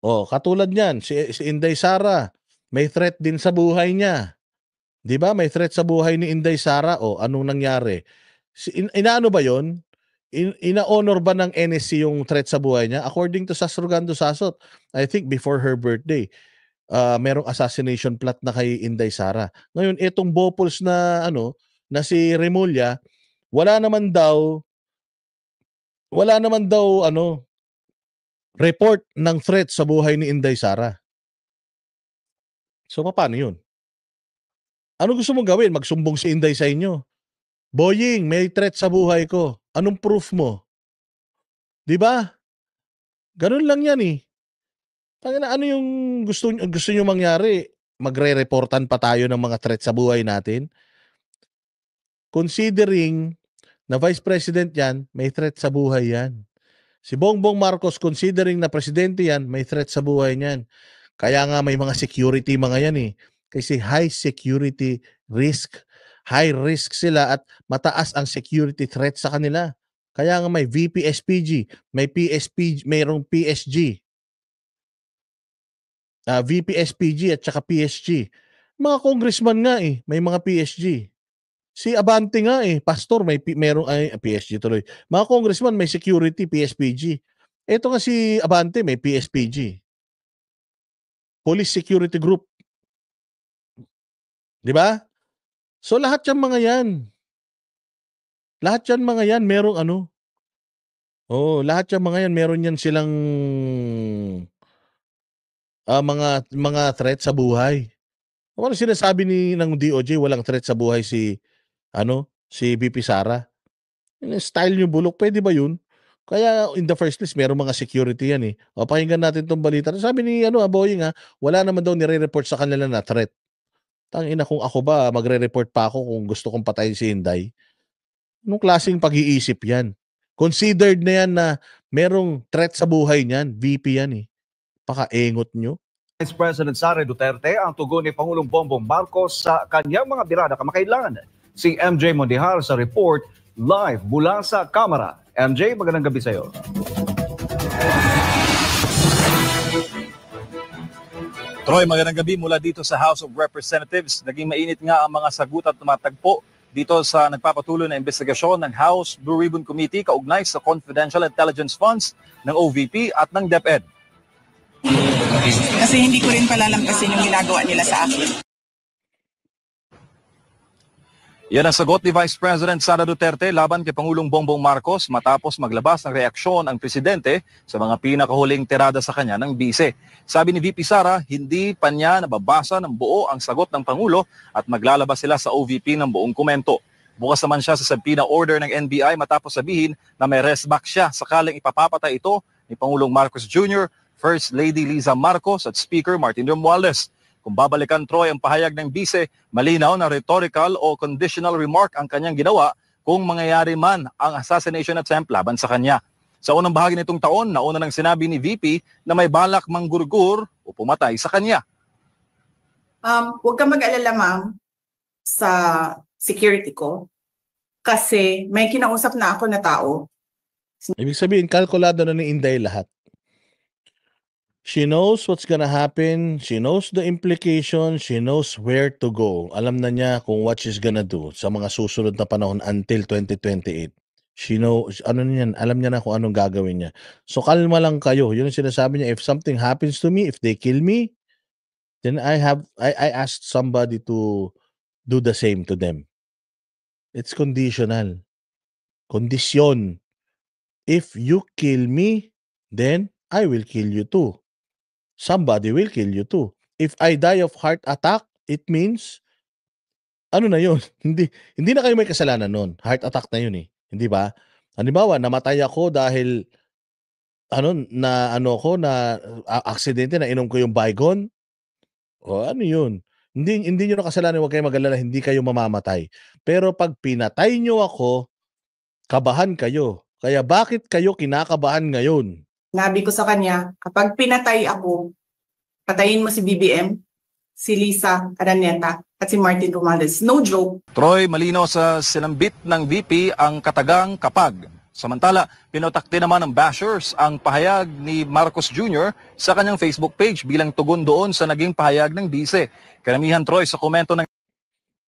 Oh, katulad niyan, si Inday Sara, may threat din sa buhay niya. 'Di ba? May threat sa buhay ni Inday Sara. Oh, anong nangyari? Inaano ba 'yon? Ina-honor ba ng NSC yung threat sa buhay niya? According to Sastrogando Sasot, I think before her birthday, merong assassination plot na kay Inday Sara. Ngayon, itong Bopols na ano, na si Remulla, wala naman daw ano, report ng threat sa buhay ni Inday Sara. So paano 'yun? Ano gusto mong gawin? Magsumbong si Inday sa inyo? Boying, may threat sa buhay ko. Anong proof mo? 'Di ba? Ganun lang 'yan eh. Tangina, ano yung gusto niyo mangyari? Magre-reportan pa tayo ng mga threat sa buhay natin? Considering na Vice President 'yan, may threat sa buhay 'yan. Si Bongbong Marcos, considering na presidente 'yan, may threat sa buhay niyan. Kaya nga may mga security mga 'yan eh. Kasi high security risk. High risk sila at mataas ang security threat sa kanila. Kaya nga may VP-SPG, may PSPG, mayroong PSG. VP-SPG at saka PSG. Mga congressman nga eh, may mga PSG. Si Abante nga eh, pastor, merong PSG tuloy. Mga congressman may security, PSPG. Ito nga si Abante, may PSPG. Police Security Group. 'Di ba? So lahat 'yang mga 'yan. Lahat 'yan mga 'yan merong ano. Oh, lahat 'yang mga 'yan meron 'yan silang mga threat sa buhay. Ano sinasabi ng DOJ walang threat sa buhay si VP Sara? Style niyo bulok, pwede ba 'yun? Kaya in the first place merong mga security 'yan eh. O pakinggan natin 'tong balita. Sabi ni Boying wala naman daw nire-report sa kanila na threat. Tangina, kung ako ba magre-report pa ako kung gusto kong patayin si Inday? Anong klaseng pag-iisip 'yan? Considered na 'yan na merong threat sa buhay niyan, VP 'yan eh. Pakaengot nyo. Vice President Sara Duterte ang tugon ni Pangulong Bongbong Marcos sa kanyang mga birada kamakailan. Si MJ Mondihar sa report live mula sa Kamara. MJ, magandang gabi sa iyo. Troy, magandang gabi mula dito sa House of Representatives. Naging mainit nga ang mga sagot at tumatagpo dito sa nagpapatuloy na investigasyon ng House Blue Ribbon Committee kaugnay sa Confidential Intelligence Funds ng OVP at ng DepEd. Kasi hindi ko rin palalampasin yung ginagawa nila sa akin. Yan ang sagot ni Vice President Sara Duterte laban kay Pangulong Bongbong Marcos matapos maglabas ng reaksyon ang presidente sa mga pinakahuling tirada sa kanya ng bise. Sabi ni VP Sara, hindi pa niya nababasa ng buo ang sagot ng Pangulo at maglalabas sila sa OVP ng buong komento. Bukas naman siya sa subpoena order ng NBI matapos sabihin na may restback siya sakaling ipapapatay ito ni Pangulong Marcos Jr., First Lady Liza Marcos at Speaker Martin Romualdez. Kung babalikan, Troy, ang pahayag ng bise, malinaw na rhetorical o conditional remark ang kanyang ginawa kung mangyayari man ang assassination attempt laban sa kanya. Sa unang bahagi nitong taon, nauna nang sinabi ni VP na may balak manggurgur o pumatay sa kanya. Huwag kang mag-alala, ma'am, sa security ko kasi may kinausap na ako na tao. Ibig sabihin, kalkulado na ni Inday lahat. She knows what's gonna happen. She knows the implications. She knows where to go. Alam na niya kung what she's gonna do sa mga susunod na panahon until 2028. She knows, alam niya na kung anong gagawin niya. So kalma lang kayo. Yun ang sinasabi niya, if something happens to me, if they kill me, then I asked somebody to do the same to them. It's conditional. Kondisyon. If you kill me, then I will kill you too. Somebody will kill you too. If I die of heart attack, it means, ano na yun? Hindi na kayo may kasalanan nun. Heart attack na yun eh. Hindi ba? Halimbawa, namatay ako dahil, na aksidente, na inom ko yung Baygon. O ano yun? Hindi nyo na kasalanan, huwag kayo mag-alala, hindi kayo mamamatay. Pero pag pinatay nyo ako, kabahan kayo. Kaya bakit kayo kinakabahan ngayon? Nabi ko sa kanya, kapag pinatay ako, patayin mo si BBM, si Liza Araneta, at si Martin Romualdez. No joke. Troy, malinaw sa sinambit ng VP ang katagang kapag Samantala, pinotakti naman ng bashers ang pahayag ni Marcos Jr. sa kanyang Facebook page bilang tugon doon sa naging pahayag ng bise. Karamihan, Troy, sa komento ng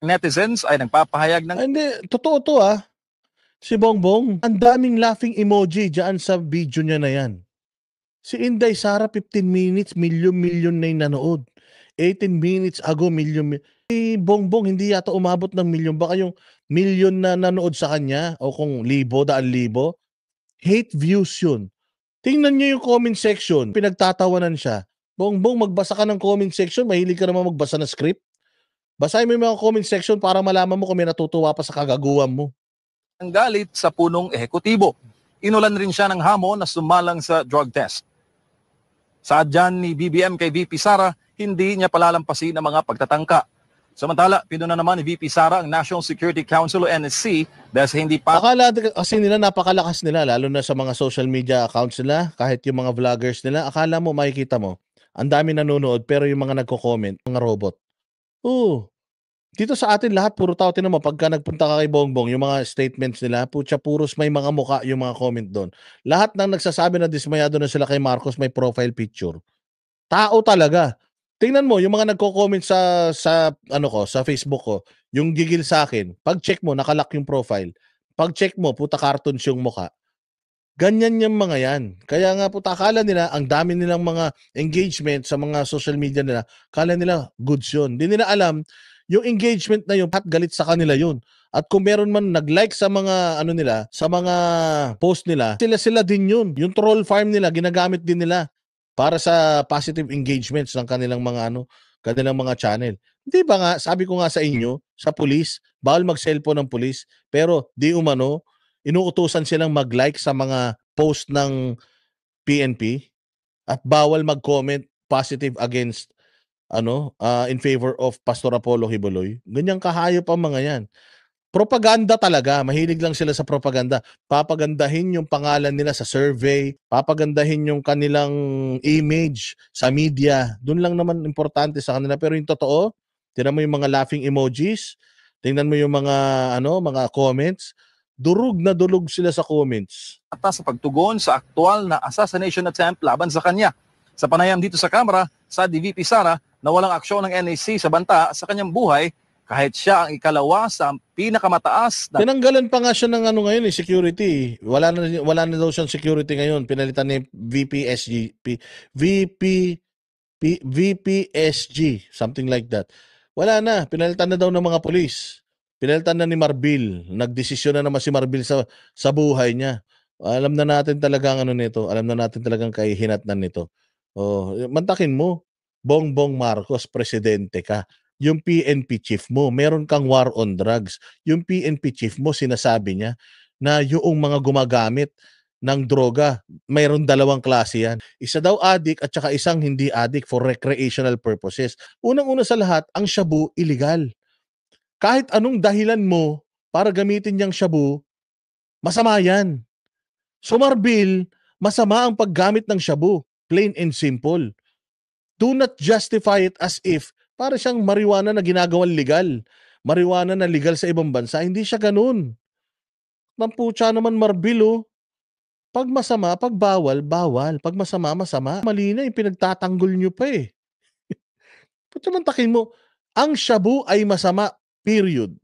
netizens ay nagpapahayag ng... Ay, hindi, totoo to Si Bongbong, ang daming laughing emoji dyan sa video niya na yan. Si Inday Sara, 15 minutes, milyon-milyon na yung nanood. 18 minutes ago, milyon. Si Bongbong, hindi yata umabot ng milyon. Baka yung milyon na nanood sa kanya, o kung libo, daan libo, hate views yun. Tingnan niyo yung comment section, pinagtatawanan siya. Bongbong, magbasa ka ng comment section, mahilig ka naman magbasa ng script. Basahin mo yung mga comment section para malaman mo kung may natutuwa pa sa kagaguhan mo. Ang galit sa punong ehekutibo. Inulan rin siya ng hamon na sumalang sa drug test. Saad dyan ni BBM kay VP Sara, hindi niya palalampasin ang mga pagtatangka. Samantala, pinuna naman ni VP Sara ang National Security Council o NSC dahil sa hindi pa... Akala kasi nila napakalakas nila, lalo na sa mga social media accounts nila, kahit yung mga vloggers nila, akala mo, makikita mo, ang dami nanonood, pero yung mga nagko-comment, mga robot. Dito sa atin lahat, puro tao. Tinan mo, pagka nagpunta ka kay Bongbong, yung mga statements nila, puros may mga muka yung mga comment doon. Lahat ng nagsasabi na dismayado na sila kay Marcos, may profile picture. Tao talaga. Tingnan mo, yung mga nagko-comment sa Facebook ko, yung gigil sa akin, pag-check mo, nakalock yung profile. Pag-check mo, puta cartoons yung muka. Ganyan yung mga yan. Kaya nga puta, akala nila, ang dami nilang mga engagement sa mga social media nila, akala nila, goods yun. Hindi nila alam, yung engagement na yun, at galit sa kanila yun. At kung meron man nag-like sa mga sa mga post nila, sila din yun. Yung troll farm nila, ginagamit din nila para sa positive engagements ng kanilang mga channel. Hindi ba nga, sabi ko nga sa inyo, sa pulis, bawal mag-cellphone ng pulis, pero di umano, inuutusan silang mag-like sa mga post ng PNP at bawal mag-comment positive against in favor of Pastor Apollo Quiboloy. Ganyang kahayop ang mga yan. Propaganda talaga. Mahilig lang sila sa propaganda. Papagandahin yung pangalan nila sa survey, papagandahin yung kanilang image sa media. Doon lang naman importante sa kanila. Pero yung totoo, tingnan mo yung mga laughing emojis, tingnan mo yung mga comments, durug na durug sila sa comments. At sa pagtugon sa aktual na assassination attempt laban sa kanya. Sa panayam dito sa Kamara, sa VP Sara na walang aksyon ng NAC sa banta sa kanyang buhay kahit siya ang ikalawa sa pinakamataas na... Tinanggalan pa nga siya ng ngayon, security. Wala na daw siyang security ngayon. Pinalitan ni VPSG, something like that. Wala na, pinalitan na daw ng mga pulis. Pinalitan na ni Marbil. Nagdesisyon na naman si Marbil sa buhay niya. Alam na natin talagang nito. Alam na natin talagang kahihinatnan nito. Mantakin mo, Bongbong Marcos, presidente ka. Yung PNP chief mo, meron kang war on drugs. Yung PNP chief mo, sinasabi niya na yung mga gumagamit ng droga, mayroon dalawang klase yan. Isa daw addict at saka isang hindi addict for recreational purposes. Unang-una sa lahat, ang shabu, illegal. Kahit anong dahilan mo para gamitin yung shabu, masama yan. So Marbil, masama ang paggamit ng shabu. Plain and simple. Do not justify it as if para siyang marijuana na ginagawang legal. Marijuana na legal sa ibang bansa. Hindi siya ganun. Mamputya naman Marbil, Pag masama, pag bawal, bawal. Pag masama, masama. Mali na, pinagtatanggol nyo pa eh. Puta mantakin mo, ang shabu ay masama, period.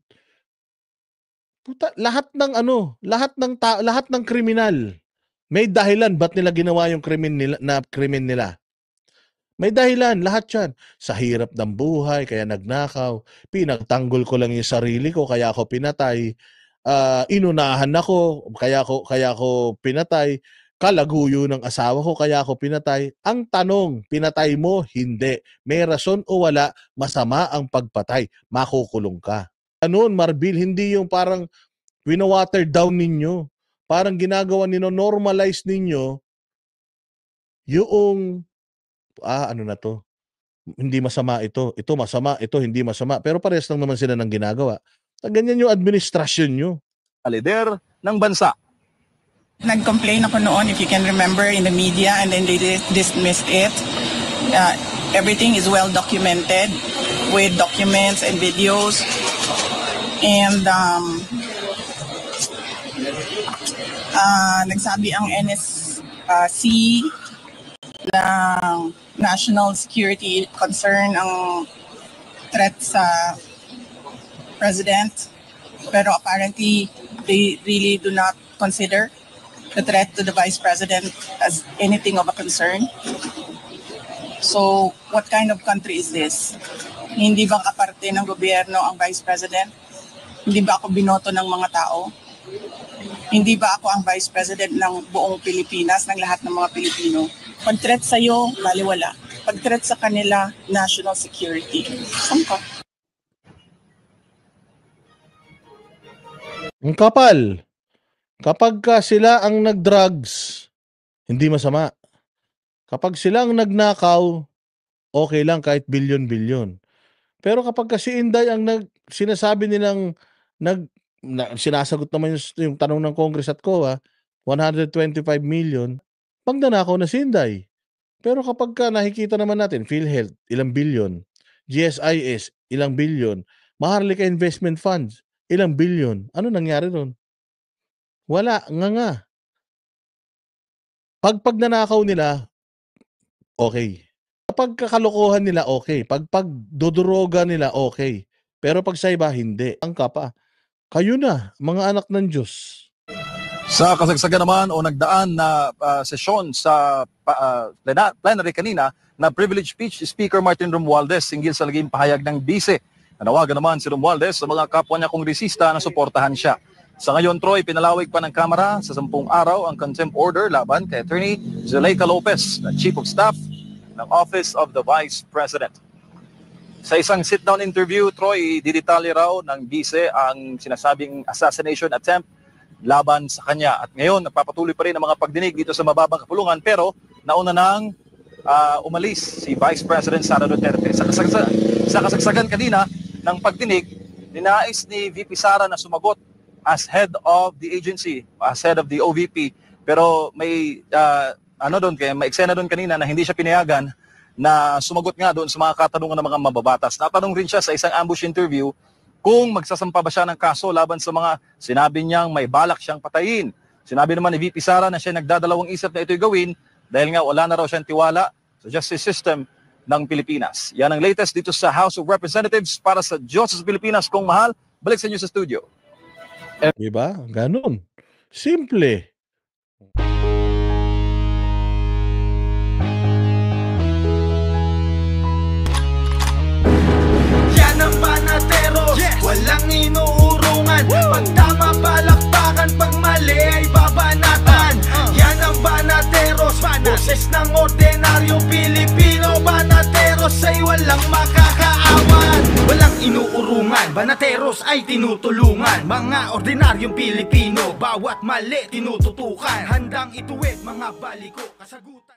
Puta, lahat ng kriminal, may dahilan ba't nila ginawa yung krimen nila. May dahilan, lahat yan. Sa hirap ng buhay, kaya nagnakaw. Pinagtanggol ko lang yung sarili ko, kaya ako pinatay. Inunahan ako, kaya ko pinatay. Kalaguyo ng asawa ko, kaya ako pinatay. Ang tanong, pinatay mo? Hindi. May rason o wala, masama ang pagpatay. Makukulong ka. Ganun, Marbil, hindi yung parang wino-water down ninyo. Parang ginagawa normalize ninyo yung hindi masama ito. Ito masama, ito hindi masama. Pero parehas lang naman sila ng ginagawa. Ganyan yung administrasyon nyo. Lider ng bansa. Nag-complain ako noon, if you can remember, in the media, and then they dismissed it. Everything is well documented with documents and videos. And Nagsabi ang NSC ng national security concern ang threat sa president. Pero apparently, they really do not consider the threat to the vice president as anything of a concern. So, what kind of country is this? Hindi ba kaparte ng gobyerno ang vice president? Hindi ba ako binoto ng mga tao? Hindi ba ako ang vice president ng buong Pilipinas, ng lahat ng mga Pilipino? Pag threat sa'yo, baliwala. Pag threat sa kanila, national security. Saan ka? Ang kapal. Kapag sila ang nag-drugs, hindi masama. Kapag sila ang nagnakaw, okay lang kahit bilyon-bilyon. Pero kapag si Inday ang sinasabi nilang sinasagot naman yung tanong ng Congress at COA, 125 million, pagdanakaw na si Inday. Pero kapag nakikita naman natin, PhilHealth, ilang bilyon, GSIS, ilang bilyon, Maharlika Investment Funds, ilang bilyon. Ano nangyari doon? Wala, nga. Pag nanakaw nila, okay. Kapag kakalokohan nila, okay. Pag dodoroga nila, okay. Pero pag sa iba, hindi. Ang kapa. Kayo na, mga anak ng Diyos. Sa kasagsagan naman o nagdaan na sesyon sa plenary kanina na privilege speech Speaker Martin Romualdez hinggil sa naging pahayag ng bise. Nanawagan naman si Romualdez sa mga kapwa niya kongresista na suportahan siya. Sa ngayon, Troy, pinalawig pa ng Kamara sa 10 araw ang contempt order laban kay Attorney Zuleika Lopez, na Chief of Staff ng Office of the Vice President. Sa isang sit-down interview, Troy, didetalye raw ng bise ang sinasabing assassination attempt laban sa kanya. At ngayon, nagpapatuloy pa rin ang mga pagdinig dito sa mababang kapulungan, pero nauna nang umalis si Vice President Sara Duterte. Sa kasagsagan kanina ng pagdinig, ninais ni VP Sara na sumagot as head of the agency, as head of the OVP. Pero may may eksena doon kanina na hindi siya pinayagan na sumagot nga doon sa mga katanungan ng mga mababatas. Natanong rin siya sa isang ambush interview kung magsasampa ba siya ng kaso laban sa mga sinabi niyang may balak siyang patayin. Sinabi naman ni VP Sara na siya nagdadalawang isip na ito'y gawin dahil nga wala na raw siyang tiwala sa justice system ng Pilipinas. Yan ang latest dito sa House of Representatives para sa Diyos sa Pilipinas. Kung mahal, balik sa inyo sa studio. Diba? Ganun. Simple. Yan ang banatero, walang inuurungan. Pag tama palakpakan, pag mali ay babanatan. Yan ang banateros, boses ng ordinaryong Pilipino. Banateros ay walang makakaawan. Walang inuurungan, banateros ay tinutulungan. Mga ordinaryong Pilipino, bawat mali tinututukan. Handang ituwid mga baliko, kasagutan.